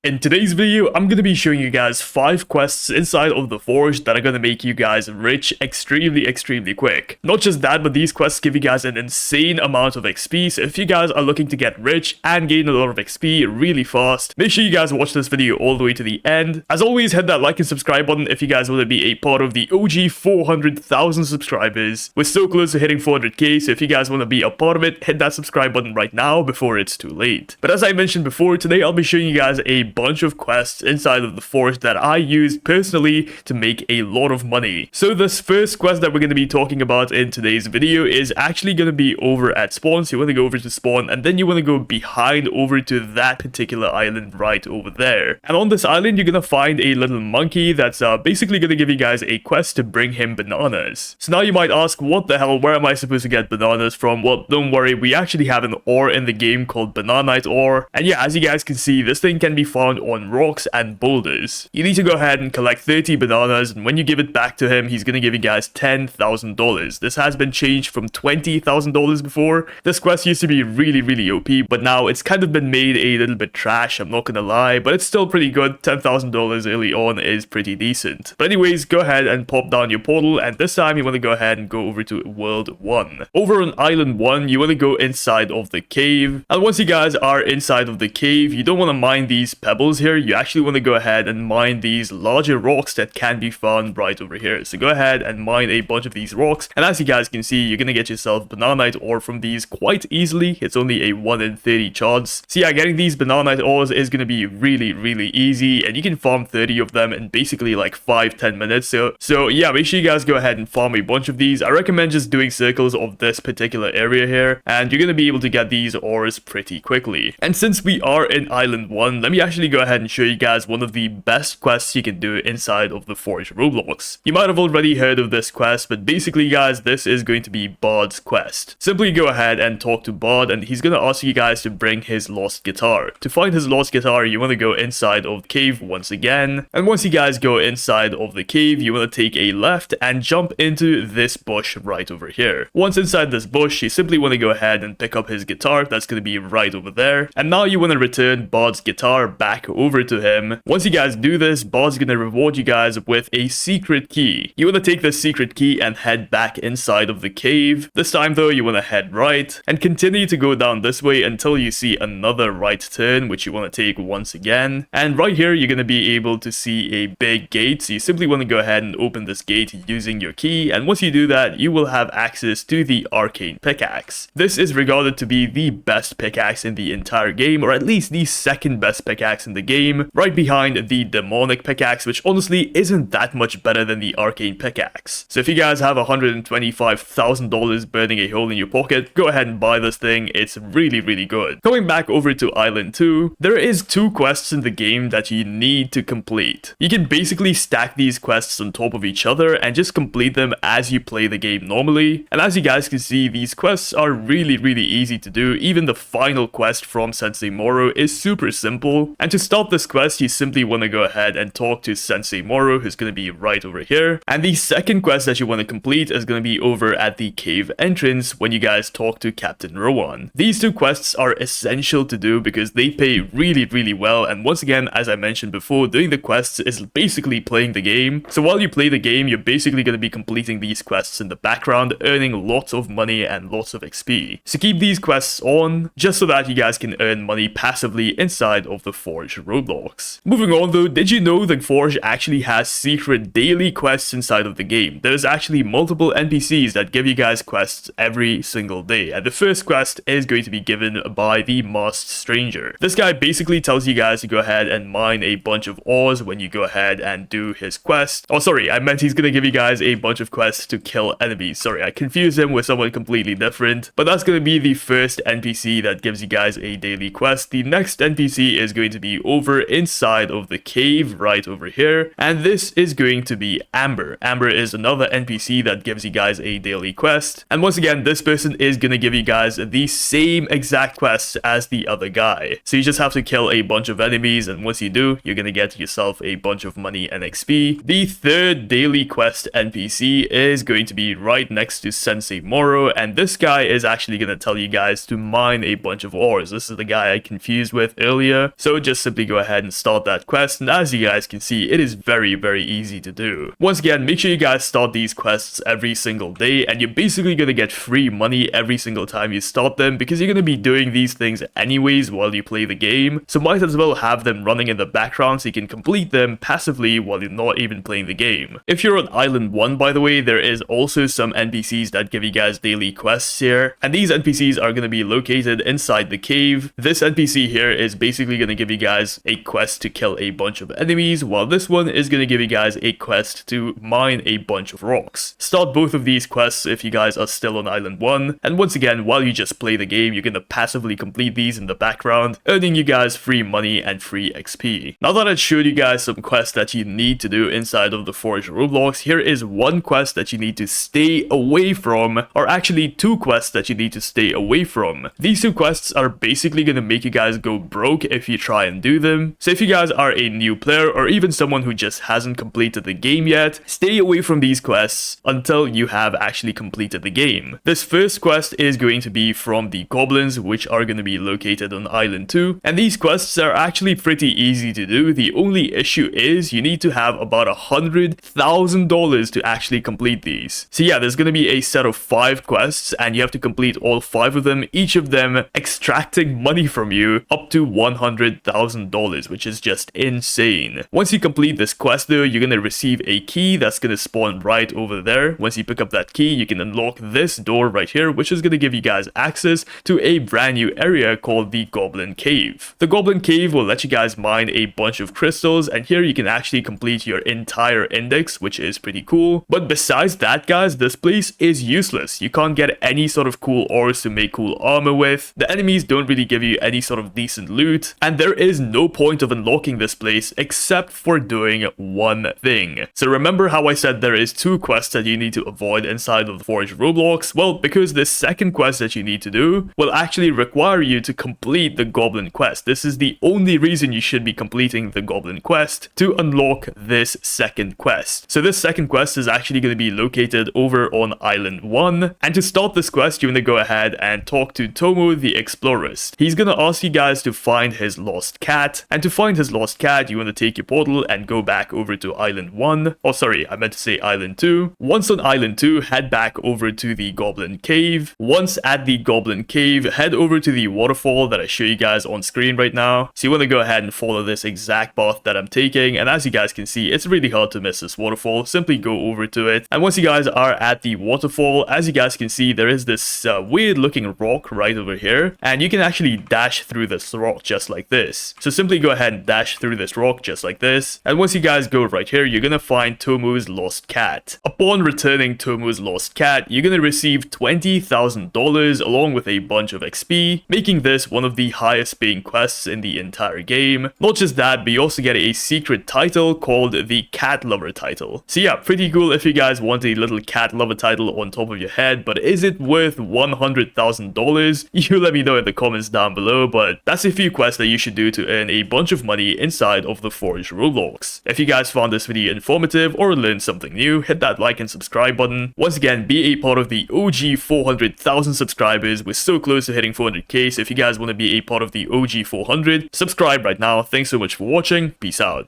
In today's video, I'm going to be showing you guys 5 quests inside of the Forge that are going to make you guys rich extremely quick. Not just that, but these quests give you guys an insane amount of XP, so if you guys are looking to get rich and gain a lot of XP really fast, make sure you guys watch this video all the way to the end. As always, hit that like and subscribe button if you guys want to be a part of the OG 400,000 subscribers. We're so close to hitting 400k, so if you guys want to be a part of it, hit that subscribe button right now before it's too late. But as I mentioned before, today I'll be showing you guys a bunch of quests inside of the Forge that I use personally to make a lot of money. So this first quest that we're going to be talking about in today's video is actually going to be over at spawn. So you want to go over to spawn and then you want to go behind over to that particular island right over there. And on this island, you're going to find a little monkey that's basically going to give you guys a quest to bring him bananas. So now you might ask, what the hell, where am I supposed to get bananas from? Well, don't worry, we actually have an ore in the game called Bananite ore. And yeah, as you guys can see, this thing can be found on rocks and boulders. You need to go ahead and collect 30 bananas, and when you give it back to him, he's gonna give you guys $10,000. This has been changed from $20,000 before. This quest used to be really OP, but now it's kind of been made a little bit trash, I'm not gonna lie, but it's still pretty good. $10,000 early on is pretty decent. But anyways, go ahead and pop down your portal, and this time you want to go ahead and go over to World 1. Over on Island 1, you want to go inside of the cave, and once you guys are inside of the cave, you don't want to mine these pebbles here. You actually want to go ahead and mine these larger rocks that can be found right over here. So go ahead and mine a bunch of these rocks, and as you guys can see, you're gonna get yourself bananite ore from these quite easily. It's only a 1 in 30 chance. So yeah, getting these bananite ores is gonna be really easy, and you can farm 30 of them in basically like 5-10 minutes. So yeah, make sure you guys go ahead and farm a bunch of these. I recommend just doing circles of this particular area here, and you're gonna be able to get these ores pretty quickly. And since we are in Island 1, let me actually go ahead and show you guys one of the best quests you can do inside of the Forge Roblox. You might have already heard of this quest, but basically guys, this is going to be Bard's quest. Simply go ahead and talk to Bard, and he's going to ask you guys to bring his lost guitar. To find his lost guitar, you want to go inside of the cave once again, and once you guys go inside of the cave, you want to take a left and jump into this bush right over here. Once inside this bush, you simply want to go ahead and pick up his guitar. That's going to be right over there, and now you want to return Bard's guitar back over to him. Once you guys do this, Bard's gonna reward you guys with a secret key. You want to take this secret key and head back inside of the cave. This time though, you want to head right and continue to go down this way until you see another right turn, which you want to take once again. And right here, you're gonna be able to see a big gate. So you simply want to go ahead and open this gate using your key. And once you do that, you will have access to the arcane pickaxe. This is regarded to be the best pickaxe in the entire game, or at least the second best pickaxe in the game, right behind the demonic pickaxe, which honestly isn't that much better than the arcane pickaxe. So if you guys have $125,000 burning a hole in your pocket, go ahead and buy this thing. It's really good. Going back over to Island 2, there is 2 quests in the game that you need to complete. You can basically stack these quests on top of each other and just complete them as you play the game normally. And as you guys can see, these quests are really easy to do. Even the final quest from Sensei Moro is super simple. And to start this quest, you simply want to go ahead and talk to Sensei Moro, who's going to be right over here. And the second quest that you want to complete is going to be over at the cave entrance when you guys talk to Captain Rowan. These 2 quests are essential to do because they pay really well. And once again, as I mentioned before, doing the quests is basically playing the game. So while you play the game, you're basically going to be completing these quests in the background, earning lots of money and lots of XP. So keep these quests on just so that you guys can earn money passively inside of the Forge Roblox. Moving on though, did you know the Forge actually has secret daily quests inside of the game? There's actually multiple NPCs that give you guys quests every single day, and the first quest is going to be given by the Masked Stranger. This guy basically tells you guys to go ahead and mine a bunch of ores when you go ahead and do his quest. Oh sorry, I meant he's gonna give you guys a bunch of quests to kill enemies. Sorry, I confused him with someone completely different, but that's gonna be the first NPC that gives you guys a daily quest. The next NPC is going to be over inside of the cave right over here, and this is going to be Amber. Amber is another NPC that gives you guys a daily quest, and once again, this person is gonna give you guys the same exact quests as the other guy. So you just have to kill a bunch of enemies, and once you do, you're gonna get yourself a bunch of money and XP. The third daily quest NPC is going to be right next to Sensei Moro, and this guy is actually gonna tell you guys to mine a bunch of ores. This is the guy I confused with earlier. So just simply go ahead and start that quest, and as you guys can see, it is very, very easy to do. Once again, make sure you guys start these quests every single day, and you're basically gonna get free money every single time you start them, because you're gonna be doing these things anyways while you play the game, so might as well have them running in the background so you can complete them passively while you're not even playing the game. If you're on Island 1, by the way, there is also some NPCs that give you guys daily quests here, and these NPCs are gonna be located inside the cave. This NPC here is basically gonna give you guys a quest to kill a bunch of enemies, while this one is gonna give you guys a quest to mine a bunch of rocks. Start both of these quests if you guys are still on Island 1, and once again, while you just play the game, you're gonna passively complete these in the background, earning you guys free money and free XP. Now that I've showed you guys some quests that you need to do inside of the Forge Roblox, here is one quest that you need to stay away from, or actually two quests that you need to stay away from. These two quests are basically gonna make you guys go broke if you try and do them. So if you guys are a new player, or even someone who just hasn't completed the game yet, stay away from these quests until you have actually completed the game. This first quest is going to be from the goblins, which are going to be located on Island 2, and these quests are actually pretty easy to do. The only issue is you need to have about $100,000 to actually complete these. So yeah, there's going to be a set of 5 quests, and you have to complete all 5 of them, each of them extracting money from you up to $100,000, which is just insane. Once you complete this quest though, you're going to receive a key that's going to spawn right over there. Once you pick up that key, you can unlock this door right here, which is going to give you guys access to a brand new area called the Goblin Cave. The Goblin Cave will let you guys mine a bunch of crystals, and here you can actually complete your entire index, which is pretty cool. But besides that, guys, this place is useless. You can't get any sort of cool ores to make cool armor with. The enemies don't really give you any sort of decent loot, and there is no point of unlocking this place except for doing one thing. So remember how I said there is 2 quests that you need to avoid inside of the Forge Roblox? Well, because this second quest that you need to do will actually require you to complete the Goblin quest. This is the only reason you should be completing the Goblin quest, to unlock this second quest. So this second quest is actually going to be located over on Island 1, and to start this quest, you're going to go ahead and talk to Tommo the Explorist. He's going to ask you guys to find his lost cat, and to find his lost cat, you want to take your portal and go back over to Island 1. Oh, sorry, I meant to say Island 2. Once on Island 2, head back over to the Goblin Cave. Once at the Goblin Cave, head over to the waterfall that I show you guys on screen right now. So you want to go ahead and follow this exact path that I'm taking, and as you guys can see, it's really hard to miss this waterfall. Simply go over to it, and once you guys are at the waterfall, as you guys can see, there is this weird looking rock right over here, and you can actually dash through this rock just like this. So simply go ahead and dash through this rock just like this, and once you guys go right here, you're gonna find Tommo's lost cat. Upon returning Tommo's lost cat, you're gonna receive $20,000 along with a bunch of XP, making this one of the highest paying quests in the entire game. Not just that, but you also get a secret title called the Cat Lover title. So yeah, pretty cool if you guys want a little cat lover title on top of your head, but is it worth $100,000? You let me know in the comments down below, but that's a few quests that you should do to earn a bunch of money inside of the Forge Roblox. If you guys found this video informative or learned something new, hit that like and subscribe button. Once again, be a part of the OG 400,000 subscribers. We're so close to hitting 400k, so if you guys want to be a part of the OG 400, subscribe right now. Thanks so much for watching. Peace out.